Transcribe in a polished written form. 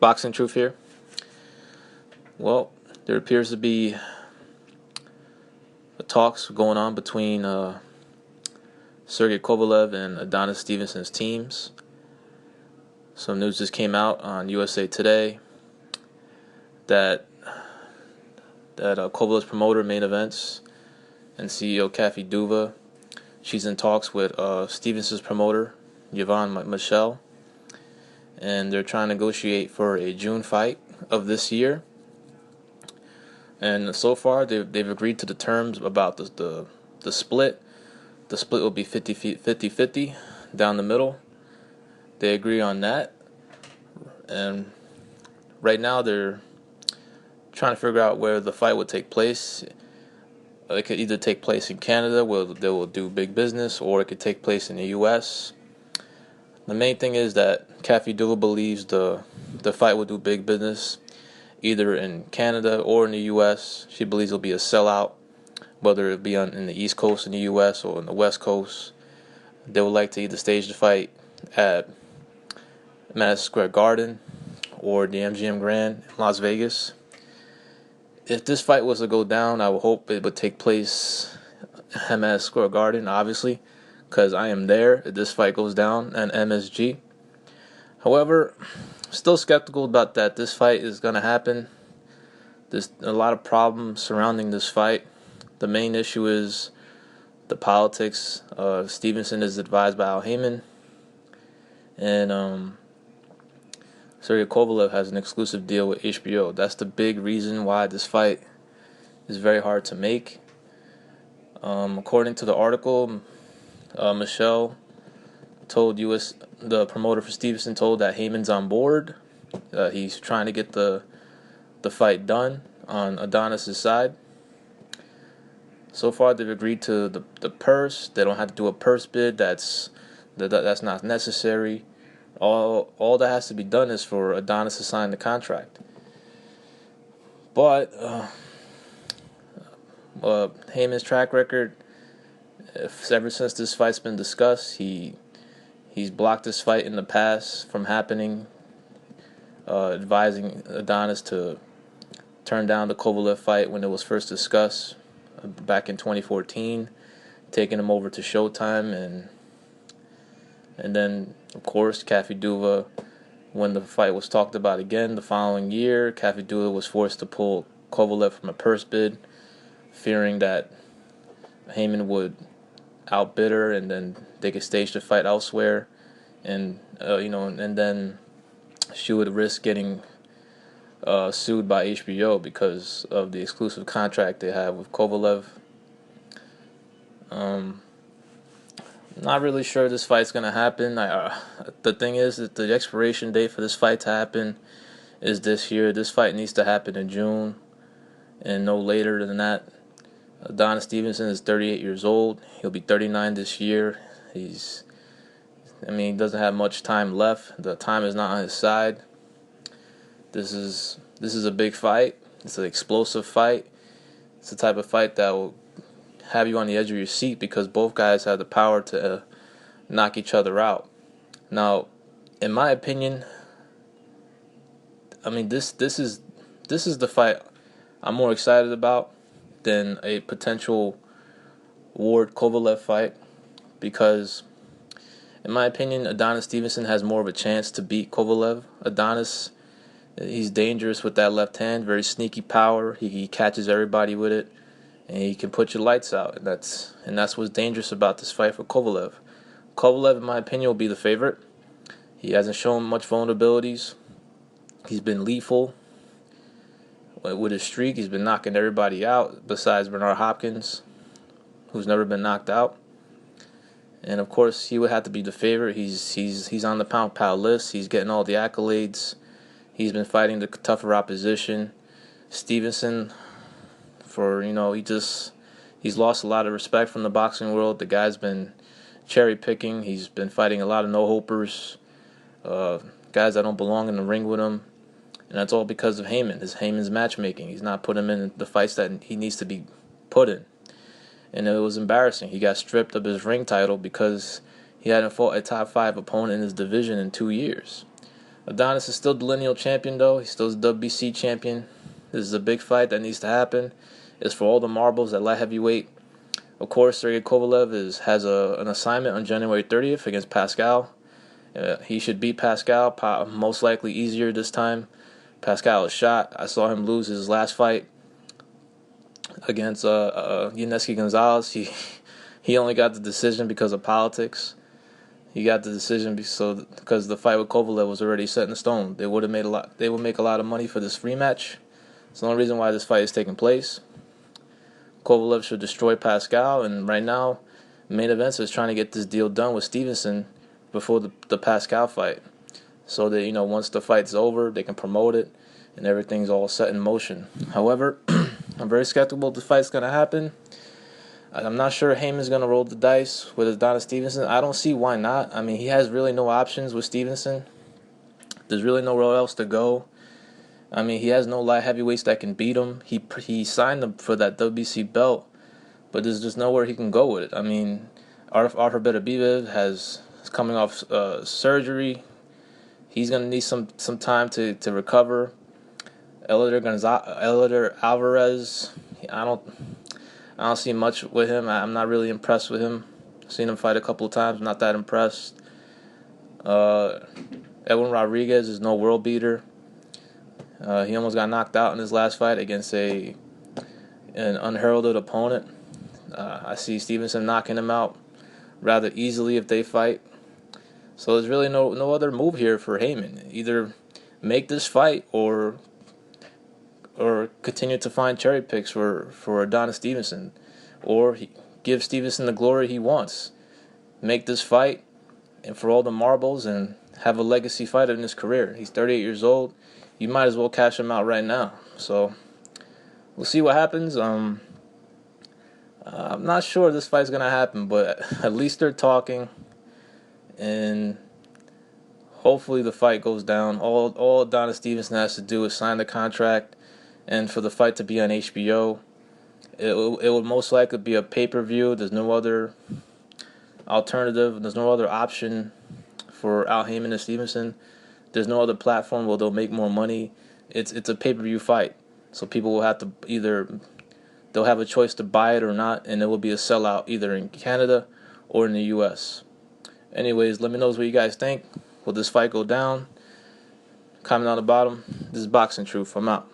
Boxing truth here. Well, there appears to be talks going on between Sergey Kovalev and Adonis Stevenson's teams. Some news just came out on USA Today that Kovalev's promoter, Main Events, and CEO Kathy Duva, she's in talks with Stevenson's promoter, Yvonne Michelle, and they're trying to negotiate for a June fight of this year. And so far, they've agreed to the terms about the split. The split will be 50-50 down the middle. They agree on that. And right now, they're trying to figure out where the fight would take place. It could either take place in Canada, where they will do big business, or it could take place in the U.S. The main thing is that Kathy Duva believes the fight will do big business either in Canada or in the U.S. She believes it'll be a sellout, whether it be in the East Coast in the U.S. or in the West Coast. They would like to either stage the fight at Madison Square Garden or the MGM Grand in Las Vegas. If this fight was to go down, I would hope it would take place at Madison Square Garden, obviously, because I am there if this fight goes down at MSG. However, still skeptical about that this fight is going to happen. There's a lot of problems surrounding this fight. The main issue is the politics. Stevenson is advised by Haymon, and Sergey Kovalev has an exclusive deal with HBO. That's the big reason why this fight is very hard to make. According to the article, Michelle told the promoter for Stevenson told that Haymon's on board. He's trying to get the fight done on Adonis' side. So far, they've agreed to the purse. They don't have to do a purse bid. That's not necessary. All that has to be done is for Adonis to sign the contract. But Haymon's track record, ever since this fight's been discussed, he's blocked this fight in the past from happening, advising Adonis to turn down the Kovalev fight when it was first discussed back in 2014, taking him over to Showtime, and then, of course, Kathy Duva, when the fight was talked about again the following year, Kathy Duva was forced to pull Kovalev from a purse bid, fearing that Haymon would outbid her, and then they could stage the fight elsewhere, and then she would risk getting sued by HBO because of the exclusive contract they have with Kovalev. Not really sure this fight's gonna happen. The thing is that the expiration date for this fight to happen is this year. This fight needs to happen in June, and no later than that. Adonis Stevenson is 38 years old. He'll be 39 this year. He doesn't have much time left. The time is not on his side. This is a big fight. It's an explosive fight. It's the type of fight that will have you on the edge of your seat because both guys have the power to knock each other out. Now, in my opinion, this is the fight I'm more excited about than a potential Ward Kovalev fight, because in my opinion, Adonis Stevenson has more of a chance to beat Kovalev. Adonis, he's dangerous with that left hand, very sneaky power. He catches everybody with it, and he can put your lights out. And that's what's dangerous about this fight for Kovalev. Kovalev, in my opinion, will be the favorite. He hasn't shown much vulnerabilities. He's been lethal with his streak. He's been knocking everybody out besides Bernard Hopkins, who's never been knocked out. And of course, he would have to be the favorite. He's on the pound list. He's getting all the accolades. He's been fighting the tougher opposition. Stevenson, he's lost a lot of respect from the boxing world. The guy's been cherry picking. He's been fighting a lot of no-hopers, guys that don't belong in the ring with him. And that's all because of Haymon. It's Haymon's matchmaking. He's not putting him in the fights that he needs to be put in. And it was embarrassing. He got stripped of his ring title because he hadn't fought a top 5 opponent in his division in 2 years. Adonis is still the lineal champion, though. He's still the WBC champion. This is a big fight that needs to happen. It's for all the marbles at light heavyweight. Of course, Sergey Kovalev has an assignment on January 30th against Pascal. He should beat Pascal, most likely easier this time. Pascal is shot. I saw him lose his last fight against Yuneski Gonzalez. He only got the decision because of politics. He got the decision because the fight with Kovalev was already set in stone. They would make a lot of money for this rematch. It's the only reason why this fight is taking place. Kovalev should destroy Pascal, and right now, Main Events is trying to get this deal done with Stevenson before the Pascal fight, so that once the fight's over, they can promote it and everything's all set in motion. However, I'm very skeptical the fight's gonna happen. I'm not sure Haymon's gonna roll the dice with Adonis Stevenson. I don't see why not. I mean, he has really no options with Stevenson. There's really nowhere else to go. I mean, he has no light heavyweights that can beat him. He signed him for that WBC belt, but there's just nowhere he can go with it. I mean, Arthur Beterbiev is coming off surgery. He's gonna need some time to recover. Eleider Alvarez, I don't see much with him. I'm not really impressed with him. I've seen him fight a couple of times. Not that impressed. Edwin Rodriguez is no world beater. He almost got knocked out in his last fight against an unheralded opponent. I see Stevenson knocking him out rather easily if they fight. So there's really no other move here for Haymon. Either make this fight or continue to find cherry picks for Adonis Stevenson, or give Stevenson the glory he wants. Make this fight and for all the marbles and have a legacy fighter in his career. He's 38 years old. You might as well cash him out right now. So we'll see what happens. I'm not sure this fight's gonna happen, but at least they're talking, and hopefully the fight goes down. All Adonis Stevenson has to do is sign the contract, and for the fight to be on HBO. It would most likely be a pay-per-view. There's no other alternative. There's no other option for Al Haymon and Stevenson. There's no other platform where they'll make more money. It's a pay-per-view fight, so people will have to they'll have a choice to buy it or not, and it will be a sellout either in Canada or in the U.S. Anyways, let me know what you guys think. Will this fight go down? Comment on the bottom. This is Boxing Truth. I'm out.